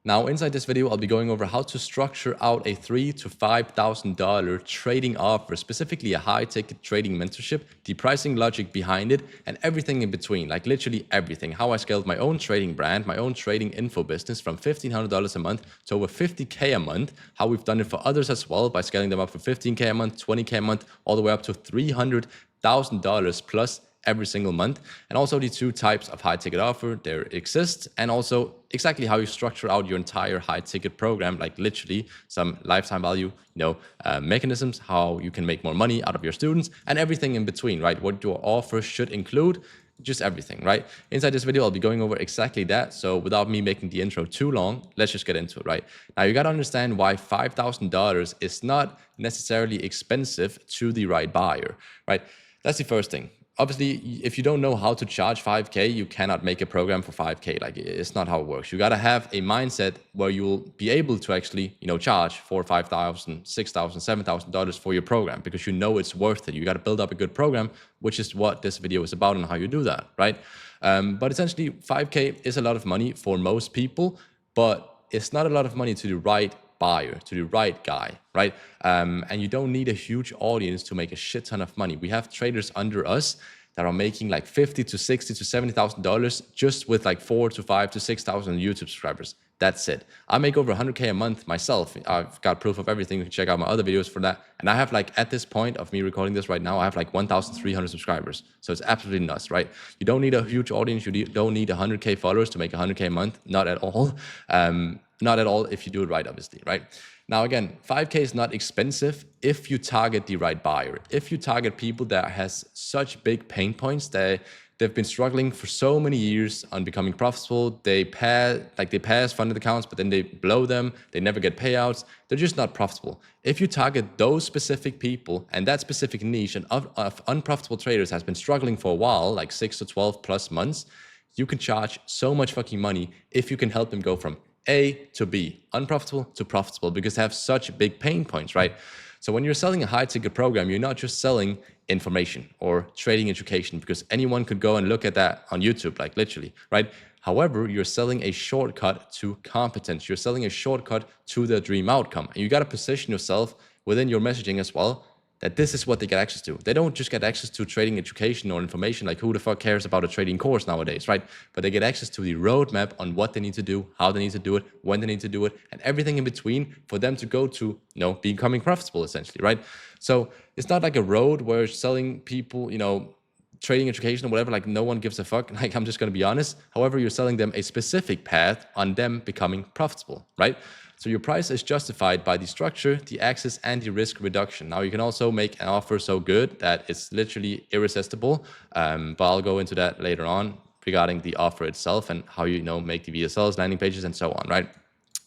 Now, inside this video, I'll be going over how to structure out a $3,000 to $5,000 trading offer, specifically a high-ticket trading mentorship, the pricing logic behind it, and everything in between, like literally everything. How I scaled my own trading brand, my own trading info business from $1,500 a month to over $50K a month, how we've done it for others as well by scaling them up from $15K a month, $20K a month, all the way up to $300,000 plus every single month, and also the two types of high ticket offer there exist, and also exactly how you structure out your entire high ticket program, like literally some lifetime value, mechanisms, how you can make more money out of your students, and everything in between, right? What your offer should include, just everything, right? Inside this video, I'll be going over exactly that. So without me making the intro too long, let's just get into it, right? Now, you got to understand why $5,000 is not necessarily expensive to the right buyer, right? That's the first thing. Obviously, if you don't know how to charge 5K, you cannot make a program for 5K. Like, it's not how it works. You got to have a mindset where you'll be able to actually, charge $4,000, $5,000, $6,000, $7,000 for your program, because you know it's worth it. You got to build up a good program, which is what this video is about and how you do that, right? But essentially, 5K is a lot of money for most people, but it's not a lot of money to the right buyer, to the right guy, right? And you don't need a huge audience to make a shit ton of money. We have traders under us that are making like $50,000 to $60,000 to $70,000 just with like 4,000 to 5,000 to 6,000 YouTube subscribers. That's it. I make over 100K a month myself. I've got proof of everything. You can check out my other videos for that. And I have at this point of me recording this right now, I have 1,300 subscribers. So it's absolutely nuts, right? You don't need a huge audience. You don't need 100K followers to make 100K a month. Not at all. Not at all if you do it right, obviously, right? Now, again, 5K is not expensive if you target the right buyer. If you target people that has such big pain points that they've been struggling for so many years on becoming profitable. They pass funded accounts, but then they blow them. They never get payouts. They're just not profitable. If you target those specific people and that specific niche of unprofitable traders has been struggling for a while, like 6 to 12 plus months, you can charge so much fucking money if you can help them go from A to B, unprofitable to profitable, because they have such big pain points, right? So when you're selling a high ticket program, you're not just selling information or trading education, because anyone could go and look at that on YouTube, like literally, right? However, you're selling a shortcut to competence. You're selling a shortcut to the dream outcome. And you got to position yourself within your messaging as well, that this is what they get access to. They don't just get access to trading education or information, like who the fuck cares about a trading course nowadays, right? But they get access to the roadmap on what they need to do, how they need to do it, when they need to do it, and everything in between for them to go to, becoming profitable, essentially, right? So it's not like a road where selling people, trading education or whatever, like no one gives a fuck. Like, I'm just going to be honest. However, you're selling them a specific path on them becoming profitable, right? So your price is justified by the structure, the access, and the risk reduction. Now, you can also make an offer so good that it's literally irresistible, but I'll go into that later on regarding the offer itself and how you make the VSLs, landing pages, and so on, right?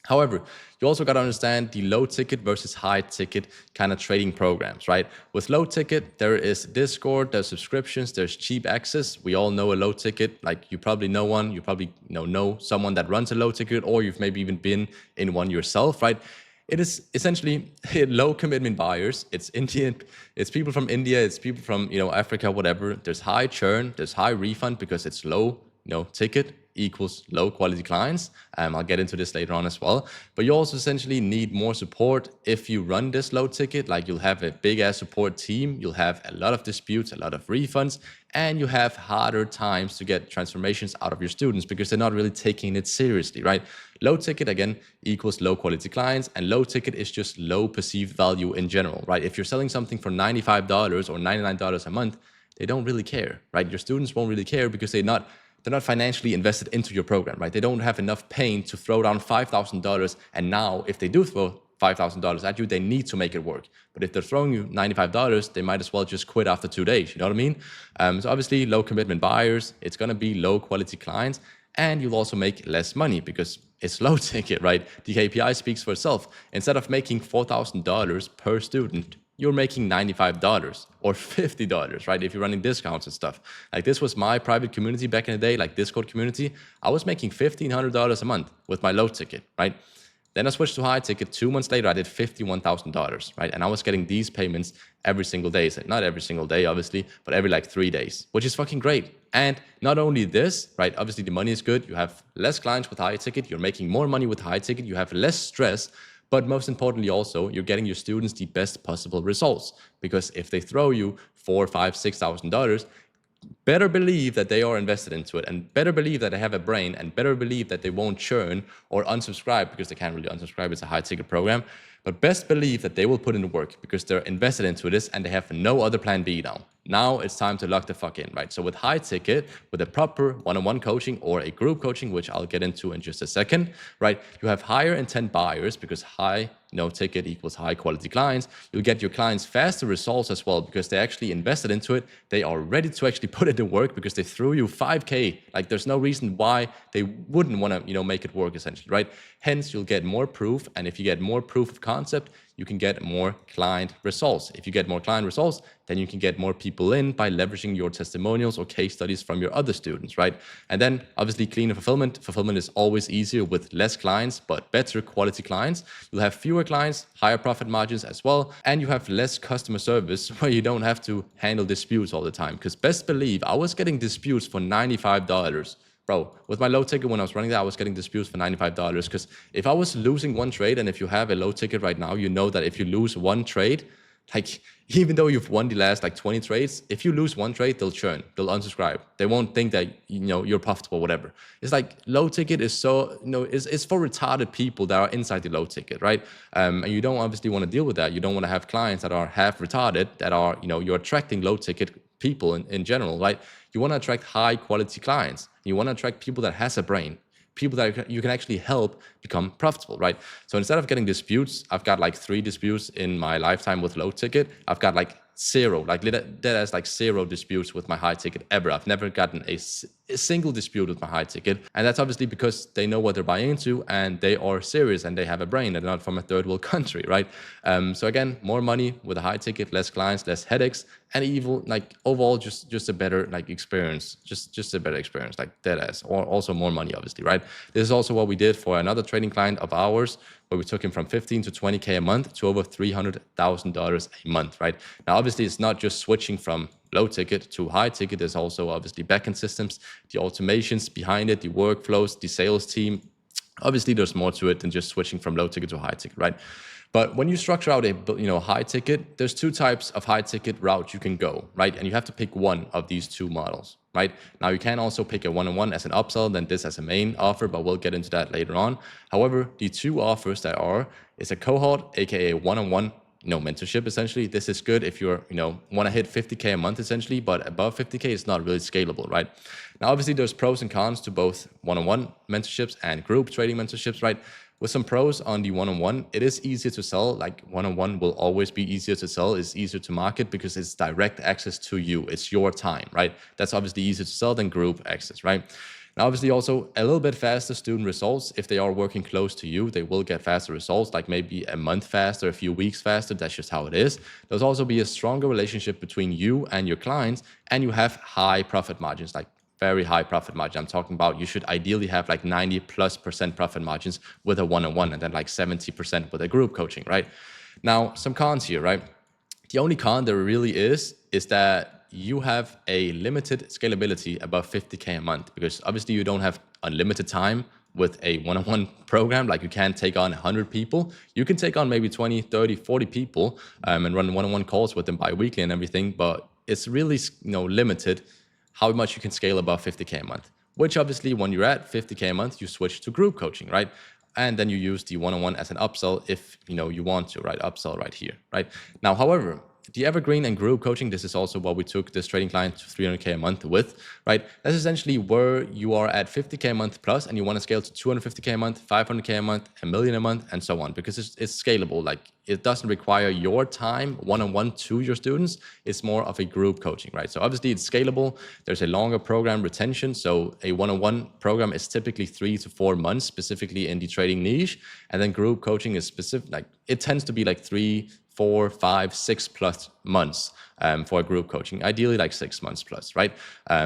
However, you also got to understand the low ticket versus high ticket kind of trading programs, right? With low ticket, there is Discord, there's subscriptions, there's cheap access. We all know a low ticket, like you probably know one, you probably know someone that runs a low ticket, or you've maybe even been in one yourself, right? It is essentially low commitment buyers. It's Indian, it's people from India, it's people from Africa, whatever. There's high churn, there's high refund because it's low ticket equals low quality clients. I'll get into this later on as well. But you also essentially need more support if you run this low ticket. Like, you'll have a big ass support team, you'll have a lot of disputes, a lot of refunds, and you have harder times to get transformations out of your students because they're not really taking it seriously, right? Low ticket, again, equals low quality clients, and low ticket is just low perceived value in general, right? If you're selling something for $95 or $99 a month, they don't really care, right? Your students won't really care because they're not financially invested into your program, right? They don't have enough pain to throw down $5,000. And now, if they do throw $5,000 at you, they need to make it work. But if they're throwing you $95, they might as well just quit after 2 days. You know what I mean? So obviously, low commitment buyers, it's going to be low quality clients, and you'll also make less money because it's low ticket, right? The KPI speaks for itself. Instead of making $4,000 per student, you're making $95 or $50, right? If you're running discounts and stuff. Like, this was my private community back in the day, like Discord community. I was making $1,500 a month with my low ticket, right? Then I switched to high ticket. 2 months later, I did $51,000, right? And I was getting these payments every single day. So not every single day, obviously, but every like 3 days, which is fucking great. And not only this, right? Obviously, the money is good. You have less clients with high ticket. You're making more money with high ticket. You have less stress. But most importantly, also, you're getting your students the best possible results. Because if they throw you $4,000, $5,000, $6,000, better believe that they are invested into it, and better believe that they have a brain, and better believe that they won't churn or unsubscribe, because they can't really unsubscribe. It's a high ticket program. But best believe that they will put in the work because they're invested into this and they have no other plan B now. Now it's time to lock the fuck in, right? So with high ticket, with a proper one-on-one coaching or a group coaching, which I'll get into in just a second, right? You have higher intent buyers because high ticket equals high quality clients. You'll get your clients faster results as well because they actually invested into it. They are ready to actually put it to work because they threw you 5K. Like there's no reason why they wouldn't want to, make it work essentially, right? Hence, you'll get more proof. And if you get more proof of concept, you can get more client results. If you get more client results, then you can get more people in by leveraging your testimonials or case studies from your other students, right? And then obviously cleaner fulfillment. Fulfillment is always easier with less clients, but better quality clients. You'll have fewer clients, higher profit margins as well, and you have less customer service where you don't have to handle disputes all the time. Because best believe, I was getting disputes for $95. Bro, with my low ticket, when I was running that, I was getting disputes for $95 because if I was losing one trade, and if you have a low ticket right now, you know that if you lose one trade, like even though you've won the last like 20 trades, if you lose one trade, they'll churn, they'll unsubscribe. They won't think that, you're profitable, whatever. It's like low ticket is so, it's for retarded people that are inside the low ticket, right? And you don't obviously want to deal with that. You don't want to have clients that are half retarded, that are, you're attracting low ticket people in general, right? You want to attract high quality clients. You want to attract people that has a brain, people that you can actually help become profitable, right? So instead of getting disputes, I've got like 3 disputes in my lifetime with low ticket. I've got like 0, like that has like 0 disputes with my high ticket ever. I've never gotten a single dispute with my high ticket. And that's obviously because they know what they're buying into and they are serious and they have a brain. They're not from a third world country, right? So again, more money with a high ticket, less clients, less headaches, and overall just a better experience, just a better experience, like that ass, or also more money, obviously, right? This is also what we did for another trading client of ours, where we took him from 15 to 20K a month to over $300,000 a month, right? Now, obviously, it's not just switching from low ticket to high ticket. There's also obviously backend systems, the automations behind it, the workflows, the sales team. Obviously, there's more to it than just switching from low ticket to high ticket, right? But when you structure out a high ticket, there's 2 types of high ticket route you can go, right? And you have to pick one of these 2 models, right? Now you can also pick a one-on-one as an upsell, then this as a main offer, but we'll get into that later on. However, the 2 offers is a cohort, aka one-on-one, mentorship essentially. This is good if you're, want to hit 50K a month essentially, but above 50K it's not really scalable, right? Now, obviously there's pros and cons to both one-on-one mentorships and group trading mentorships, right? With some pros on the one-on-one, it is easier to sell. Like one-on-one will always be easier to sell. It's easier to market because it's direct access to you. It's your time, right? That's obviously easier to sell than group access, right? Now, obviously also a little bit faster student results. If they are working close to you, they will get faster results, like maybe a month faster, a few weeks faster. That's just how it is. There's also be a stronger relationship between you and your clients, and you have high profit margins, like very high profit margin. I'm talking about you should ideally have like 90+% profit margins with a one-on-one and then like 70% with a group coaching, right? Now, some cons here, right? The only con there really is that you have a limited scalability above 50K a month, because obviously you don't have unlimited time with a one-on-one program. Like you can't take on 100 people. You can take on maybe 20, 30, 40 people and run one-on-one calls with them bi-weekly and everything, but it's really limited how much you can scale above 50K a month, which obviously when you're at 50K a month, you switch to group coaching, right? And then you use the one-on-one as an upsell if you want to, right? Upsell right here, right? Now, however, the evergreen and group coaching, this is also what we took this trading client to 300K a month with, right? That's essentially where you are at 50K a month plus and you want to scale to 250K a month, 500K a month, $1 million a month, and so on, because it's scalable. Like it doesn't require your time one-on-one to your students. It's more of a group coaching, right? So obviously it's scalable. There's a longer program retention. So a one-on-one program is typically 3 to 4 months, specifically in the trading niche. And then group coaching is specific, like it tends to be like 3, 4, 5, 6+ months. for a group coaching, ideally like 6 months plus, right?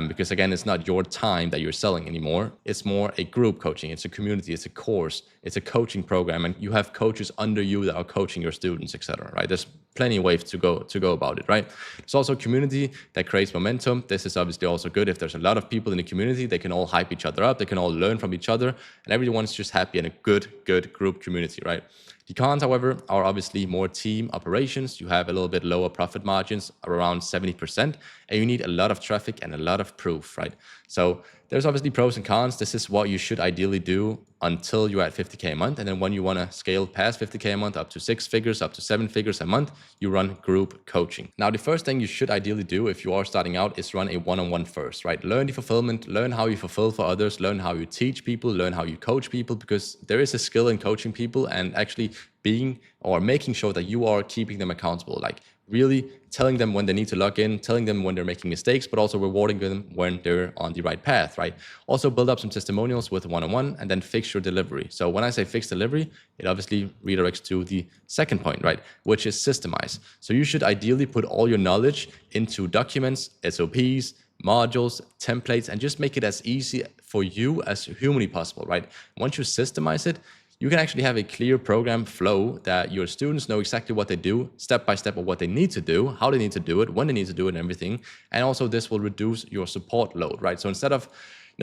Because again, it's not your time that you're selling anymore. It's more a group coaching. It's a community. It's a course. It's a coaching program, and you have coaches under you that are coaching your students, etc. Right? There's plenty of ways to go about it, right? It's also a community that creates momentum. This is obviously also good. If there's a lot of people in the community, they can all hype each other up. They can all learn from each other, and everyone's just happy in a good group community, right? The cons, however, are obviously more team operations. You have a little bit lower profit margins, around 70%, and you need a lot of traffic and a lot of proof, right? So there's obviously pros and cons. This is what you should ideally do until you're at 50K a month. And then when you want to scale past 50K a month, up to 6 figures, up to 7 figures a month, you run group coaching. Now, the first thing you should ideally do if you are starting out is run a one-on-one first, right? Learn the fulfillment, learn how you fulfill for others, learn how you teach people, learn how you coach people, because there is a skill in coaching people and actually being or making sure that you are keeping them accountable, like really telling them when they need to log in, telling them when they're making mistakes, but also rewarding them when they're on the right path, right? Also build up some testimonials with one-on-one and then fix your delivery. So when I say fix delivery, it obviously redirects to the second point, right? Which is systemize. So you should ideally put all your knowledge into documents, SOPs, modules, templates, and just make it as easy for you as humanly possible, right? Once you systemize it, you can actually have a clear program flow that your students know exactly what they do, step by step of what they need to do, how they need to do it, when they need to do it, and everything. And also this will reduce your support load, right? So instead of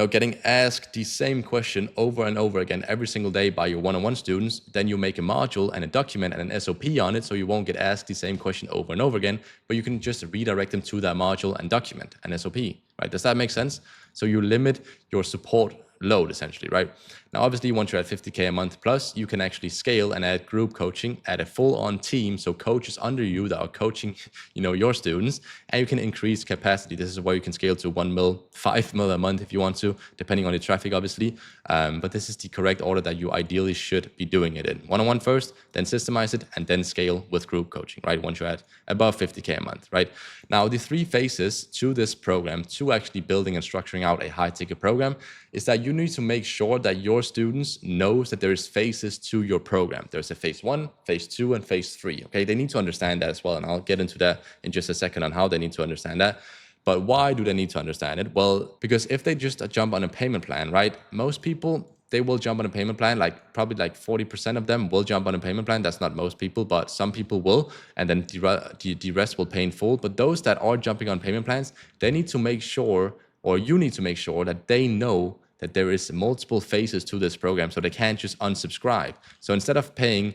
getting asked the same question over and over again every single day by your one-on-one students, then you make a module and a document and an SOP on it, so you won't get asked the same question over and over again, but you can just redirect them to that module and document and SOP, right? Does that make sense? So you limit your support load essentially, right? Now, obviously, once you're at 50K a month plus, you can actually scale and add group coaching, add a full-on team, so coaches under you that are coaching, your students, and you can increase capacity. This is where you can scale to 1 mil, 5 mil a month if you want to, depending on the traffic, obviously. But this is the correct order that you ideally should be doing it in. One-on-one first, then systemize it, and then scale with group coaching, right? Once you're at above 50K a month, right? Now, the 3 phases to this program, to actually building and structuring out a high-ticket program, is that you need to make sure that your students knows that there is phases to your program. There's a phase 1, phase 2, and phase 3. Okay, they need to understand that as well, and I'll get into that in just a second on how they need to understand that. But why do they need to understand it? Well, because if they just jump on a payment plan, right? Most people, they will jump on a payment plan, probably 40% of them will jump on a payment plan. That's not most people, but some people will, and then the rest will pay in full. But those that are jumping on payment plans, they need to make sure, or you need to make sure that they know that there is multiple phases to this program, so they can't just unsubscribe. So instead of paying,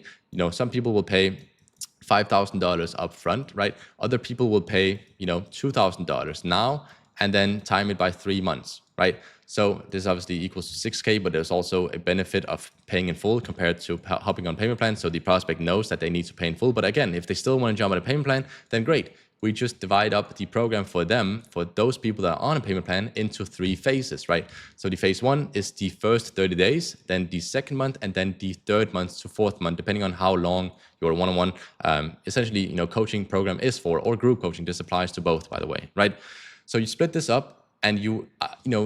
some people will pay $5,000 up front, right? Other people will pay, $2,000 now, and then time it by 3 months, right? So this obviously equals to 6K, but there's also a benefit of paying in full compared to hopping on payment plan. So the prospect knows that they need to pay in full. But again, if they still want to jump on a payment plan, then great. We just divide up the program for them, for those people that are on a payment plan, into 3 phases, right? So the phase 1 is the first 30 days, then the second month, and then the third month to fourth month, depending on how long your one-on-one, essentially, coaching program is for, or group coaching. This applies to both, by the way, right? So you split this up, and you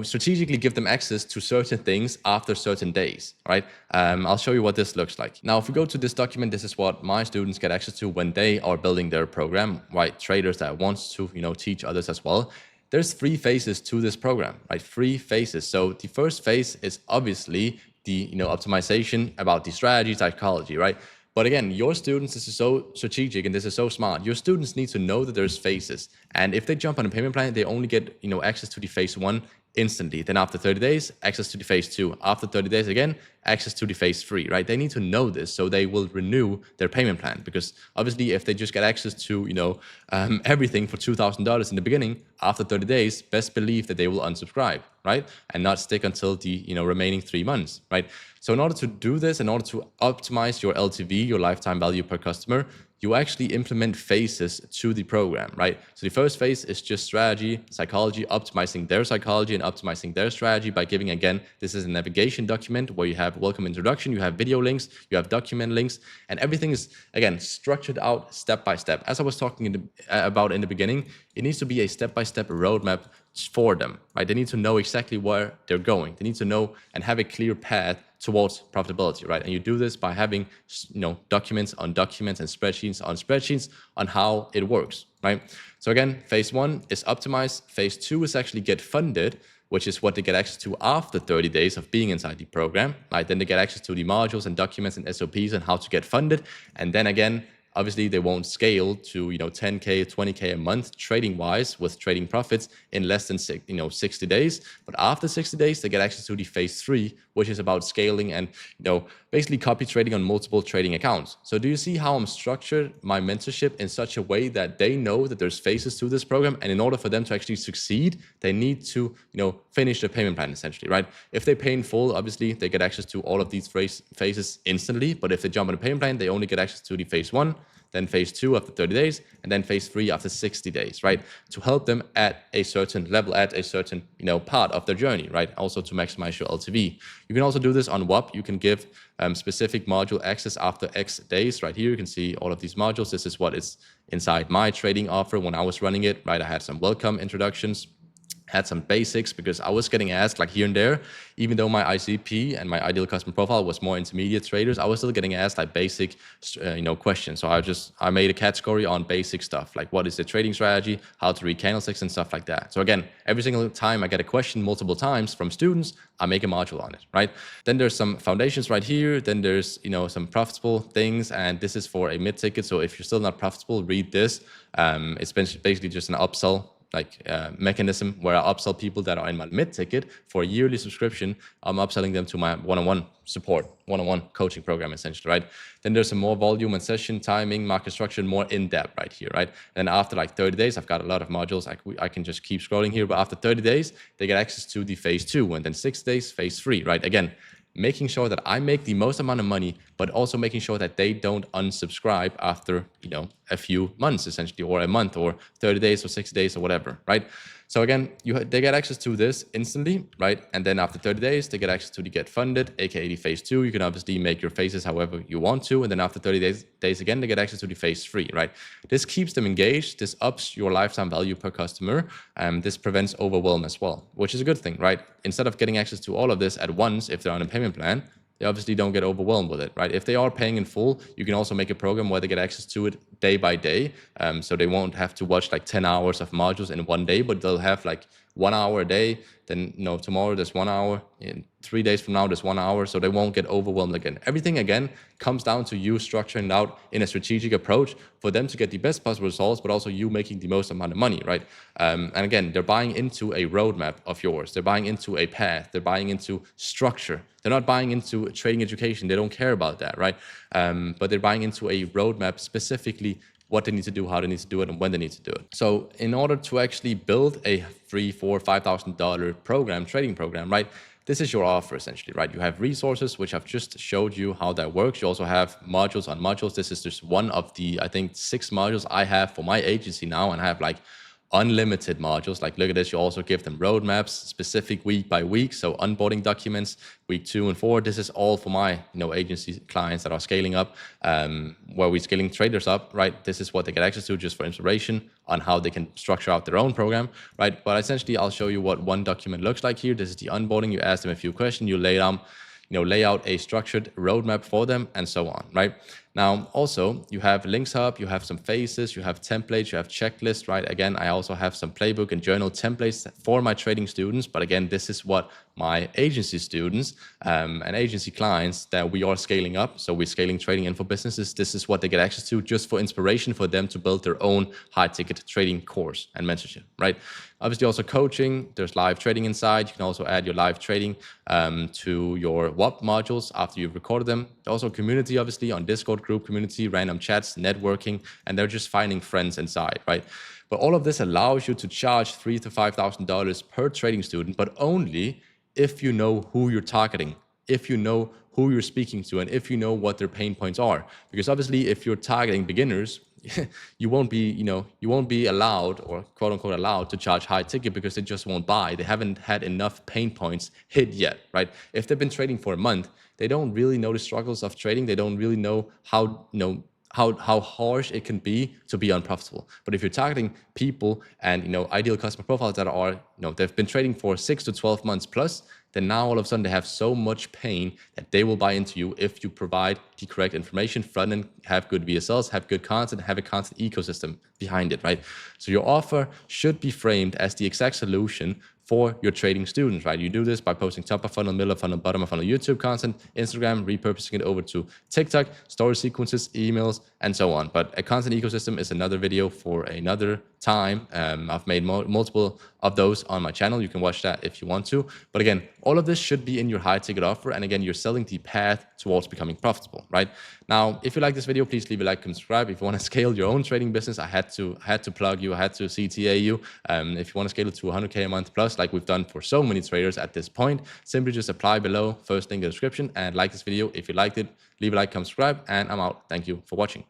strategically give them access to certain things after certain days, right? I'll show you what this looks like. Now, if we go to this document, this is what my students get access to when they are building their program, right? Traders that wants to, teach others as well. There's 3 phases to this program, right? 3 phases. So the first phase is obviously the, optimization about the strategy, psychology, right? But again, your students, this is so strategic and this is so smart. Your students need to know that there's phases. And if they jump on a payment plan, they only get, access to the phase 1 instantly. Then after 30 days, access to the phase 2. After 30 days again, access to the phase 3, right? They need to know this so they will renew their payment plan, because obviously if they just get access to, everything for $2,000 in the beginning, after 30 days, best believe that they will unsubscribe, right? And not stick until the, remaining 3 months, right? So in order to do this, in order to optimize your LTV, your lifetime value per customer, you actually implement phases to the program, right? So the first phase is just strategy, psychology, optimizing their psychology and optimizing their strategy by giving, again, this is a navigation document where you have welcome introduction, you have video links, you have document links, and everything is, again, structured out step by step. As I was talking about in the beginning, it needs to be a step-by-step roadmap for them, right? They need to know exactly where they're going. They need to know and have a clear path towards profitability, right? And you do this by having, documents on documents and spreadsheets on spreadsheets on how it works, right? So again, phase 1 is optimize. Phase 2 is actually get funded, which is what they get access to after 30 days of being inside the program, right? Then they get access to the modules and documents and SOPs and how to get funded. And then again, obviously they won't scale to 10K, 20K a month trading wise with trading profits in less than 60 days. But after 60 days, they get access to the phase 3, which is about scaling and basically copy trading on multiple trading accounts. So do you see how I'm structured my mentorship in such a way that they know that there's phases to this program, and in order for them to actually succeed, they need to finish the payment plan essentially, right? If they pay in full, obviously they get access to all of these phases instantly. But if they jump on a payment plan, they only get access to the phase 1, then phase 2 after 30 days, and then phase 3 after 60 days, right? To help them at a certain level, at a certain part of their journey, right? Also to maximize your LTV. You can also do this on WAP. You can give specific module access after X days. Right here, you can see all of these modules. This is what is inside my trading offer when I was running it, right? I had some welcome introductions, had some basics, because I was getting asked like here and there, even though my ICP and my ideal customer profile was more intermediate traders, I was still getting asked like basic, questions. So I made a category on basic stuff, like what is the trading strategy, how to read candlesticks and stuff like that. So again, every single time I get a question multiple times from students, I make a module on it, right? Then there's some foundations right here. Then there's, some profitable things, and this is for a mid ticket. So if you're still not profitable, read this. It's basically just an upsell mechanism where I upsell people that are in my mid ticket for a yearly subscription. I'm upselling them to my one-on-one support, one-on-one coaching program essentially, right? Then there's some more volume and session timing, market structure, more in-depth right here, right? And after like 30 days, I've got a lot of modules. I can just keep scrolling here, but after 30 days, they get access to the phase 2, and then 6 days, phase 3, right? Again, making sure that I make the most amount of money, but also making sure that they don't unsubscribe after, a few months essentially, or a month, or 30 days or 60 days or whatever, right? So again, they get access to this instantly, right? And then after 30 days, they get access to the get funded, aka the phase 2. You can obviously make your phases however you want to. And then after 30 days again, they get access to the phase 3, right? This keeps them engaged. This ups your lifetime value per customer. This prevents overwhelm as well, which is a good thing, right? Instead of getting access to all of this at once, if they're on a payment plan, they obviously don't get overwhelmed with it, right? If they are paying in full, you can also make a program where they get access to it day by day. So they won't have to watch like 10 hours of modules in one day, but they'll have like 1 hour a day. Then, tomorrow there's 1 hour. In 3 days from now, there's 1 hour. So they won't get overwhelmed again. Everything, again, comes down to you structuring it out in a strategic approach for them to get the best possible results, but also you making the most amount of money, right? And again, they're buying into a roadmap of yours. They're buying into a path. They're buying into structure. They're not buying into trading education. They don't care about that, right? But they're buying into a roadmap, specifically what they need to do, how they need to do it, and when they need to do it. So in order to actually build a $3,000, $4,000, $5,000 program, trading program, right? This is your offer essentially, right? You have resources, which I've just showed you how that works. You also have modules on modules. This is just one of the, I think, 6 modules I have for my agency now, and I have like unlimited modules. Like, look at this. You also give them roadmaps, specific week by week. So onboarding documents, week 2 and 4. This is all for my, agency clients that are scaling up, where we're scaling traders up, right? This is what they get access to just for inspiration on how they can structure out their own program, right? But essentially, I'll show you what one document looks like here. This is the onboarding. You ask them a few questions. You lay out a structured roadmap for them, and so on, right? Now, also, you have Links Hub, you have some phases, you have templates, you have checklists, right? Again, I also have some playbook and journal templates for my trading students. But again, this is what my agency students and agency clients that we are scaling up. So we're scaling trading info businesses. This is what they get access to just for inspiration for them to build their own high ticket trading course and mentorship, right? Obviously, also coaching. There's live trading inside. You can also add your live trading to your WAP modules after you've recorded them. Also community, obviously, on Discord group community, random chats, networking, and they're just finding friends inside, right? But all of this allows you to charge $3,000 to $5,000 per trading student, but only if you know who you're targeting, if you know who you're speaking to, and if you know what their pain points are. Because obviously, if you're targeting beginners, you won't be allowed, or quote unquote allowed, to charge high ticket because they just won't buy. They haven't had enough pain points hit yet, right? If they've been trading for a month, they don't really know the struggles of trading. They don't really know how harsh it can be to be unprofitable. But if you're targeting people and ideal customer profiles that are they've been trading for 6 to 12 months plus, then now all of a sudden they have so much pain that they will buy into you if you provide the correct information, front end, have good VSLs, have good content, have a content ecosystem behind it, right? So your offer should be framed as the exact solution for your trading students, right? You do this by posting top of funnel, middle of funnel, bottom of funnel YouTube content, Instagram, repurposing it over to TikTok, story sequences, emails, and so on. But a content ecosystem is another video for another time. I've made multiple of those on my channel. You can watch that if you want to. But again, all of this should be in your high ticket offer. And again, you're selling the path towards becoming profitable, right? Now, if you like this video, please leave a like and subscribe. If you want to scale your own trading business, I had to plug you, I had to CTA you. If you want to scale it to 100K a month plus, like we've done for so many traders at this point, simply just apply below, first link in the description, and like this video. If you liked it, leave a like, subscribe, and I'm out. Thank you for watching.